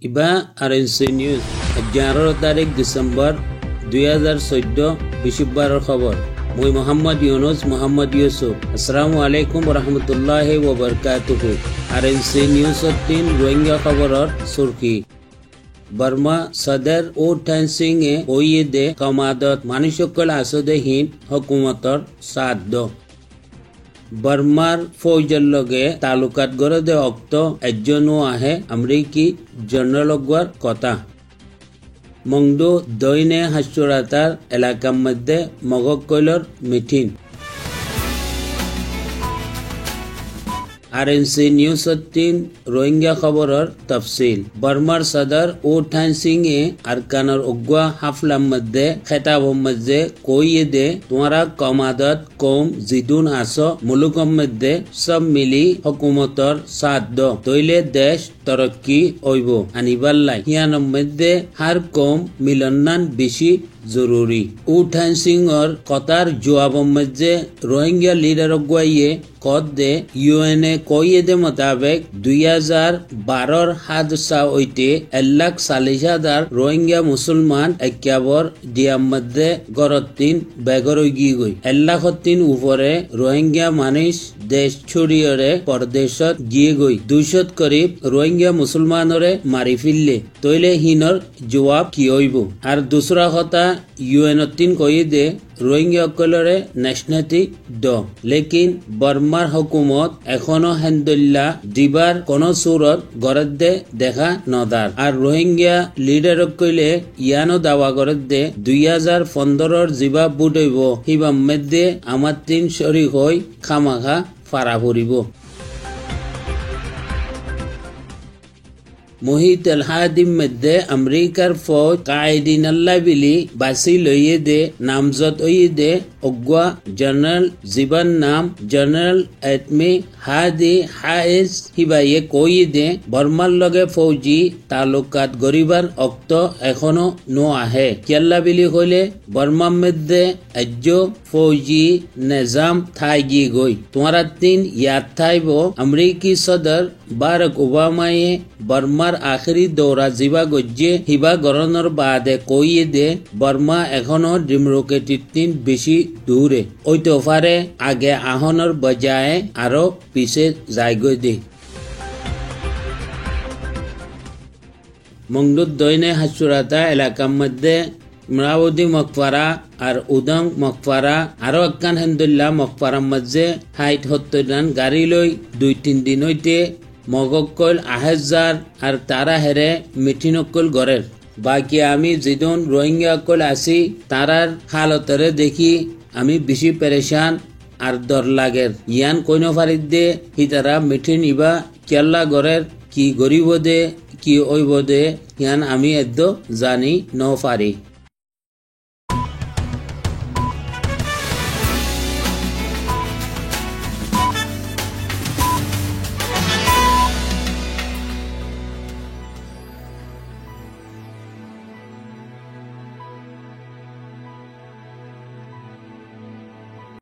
ইবা RNC news 11 তারিখ December 2014 বৃহস্পতিবাৰৰ খবৰ। মই মোহাম্মদ ইউনুস মোহাম্মদ ইউসুফ। আসসালামু আলাইকুম ওরহমতুল্লাহি ওয়াবারাকাতুহু। আরএনসি নিউজ 3 রোহিঙ্গা খবৰৰ সুরকি। বর্মা সদর ও ঠান সিংয়ে ওয়েদে কমাদত মানুষসকল আসদেহীন হকুমতর সাধ্য। বর্মার ফৌজের লগে তালুকাত গড়ে অক্ত একজনও আহে আমেরিকি জেনারেলগর কথা। মংডু দৈনে হাস্যরাতার এলাকার মধ্যে মগকৈলর মিটিং। আরএনসি নিউজ 3 রোহিঙ্গা খবরের তফসিল। বর্মার সদর ও ঠান সিংয়ে আরকানের উগ্রা হাফলার মধ্যে খেতাবর মধ্যে কইয়ে দে তোমারা কমাদত কম জিদুন আসো মুলুকর মধ্যে সব মিলি হকুমতর সাধ্য তৈলে দেশ তরক্কি হইব আনিবার লাই হিয়ানোর মধ্যে হার কম মিলনান বেশি জরুরি। ও ঠান সিংর কথার জবাবর মধ্যে রোহিঙ্গা লিডার গুয়াইয়ে কদ দে ইউএনএ কইয়ে দে মোতাবেক 2012 হাদসা হইতে 1,40,000 রোহিঙ্গা মুসলমান একাবর দিয়ার মধ্যে গরতিন বেগর গিয়ে গই 1,00,000 উপরে রোহিঙ্গা মানুষ দেশ ছড়িয়ে পরদেশত গিয়ে গই 200 করিব রোহিঙ্গা মুসলমানরে মারি ফিরলে তৈলে হিনর জবাব কি হইব। আর দুসরা কথা ইউএনএ 3 কইয়ে দে রোহিঙ্গা অকলরে ন্যাশনালিটি দ লেকিন বর্মার হুকুমত এখনো হেন্দুল্লা দিবার কোন সুরত গরদ দে দেখা নদার। আর রোহিঙ্গা লিডার কইলে ইয়ানো দাওয়া গরদ দে 2015 জিবা বুট হইব হিবা মধ্যে আমার 3 শরিক হই খামাখা ফারা ফুরিব। মুহিত আল হাদিম মধ্যে আমেরিকার ফৌজ কায়েদিন আল্লাহ বিলি বাসি লইয়ে দে নামজত হইয়ে দে অগুয়া জেনারেল জীবন নাম জেনারেল এতমি হাদি হাইজ হিবাইয়ে কইয়ে দে বর্মার লগে ফৌজি তালুকাত গরিবার অক্ত এখনো নো আহে কেল্লা বিলি হইলে বর্মার মধ্যে এজ্জ ফৌজি নিজাম থাই গিয়ে গই তোমারা 3 ইয়াদ থাইব আমেরিকি সদর বারাক ওবামায়ে বর্মার আখেরি দৌরা জিবা গজ্জে হিবা গরনের বাদে কইয়ে দে বর্মা এখনো ডেমোক্রেটিক বেশি দূরে ওইতে পারে আগে আহনের বজায় আরো পিছে যাইগই দে। মংডুর দৈনে হাসুরাতা এলাকার মধ্যে ইমরাউদ্দি মকফারা আর উদং মকফারা আরো একখান হেন্দুল্লাহ মকফারার মধ্যে 60-70 রান গাড়ি লই 2-3 দিন হইতে মগকল আহেজার আর তারা হেরে মিঠিনকল গড়ের বাকি আমি যেদিন রোহিঙ্গা অকল আসি তারার হালতরে দেখি আমি বেশি পেরেশান আর ডর লাগের ইয়ান কইন ফারিদ দে হি তারা মিঠিন ইবা কেল্লা গড়ের কি গরিব দে কি ওইব দে ইয়ান আমি এদ্দ জানি ন পারি।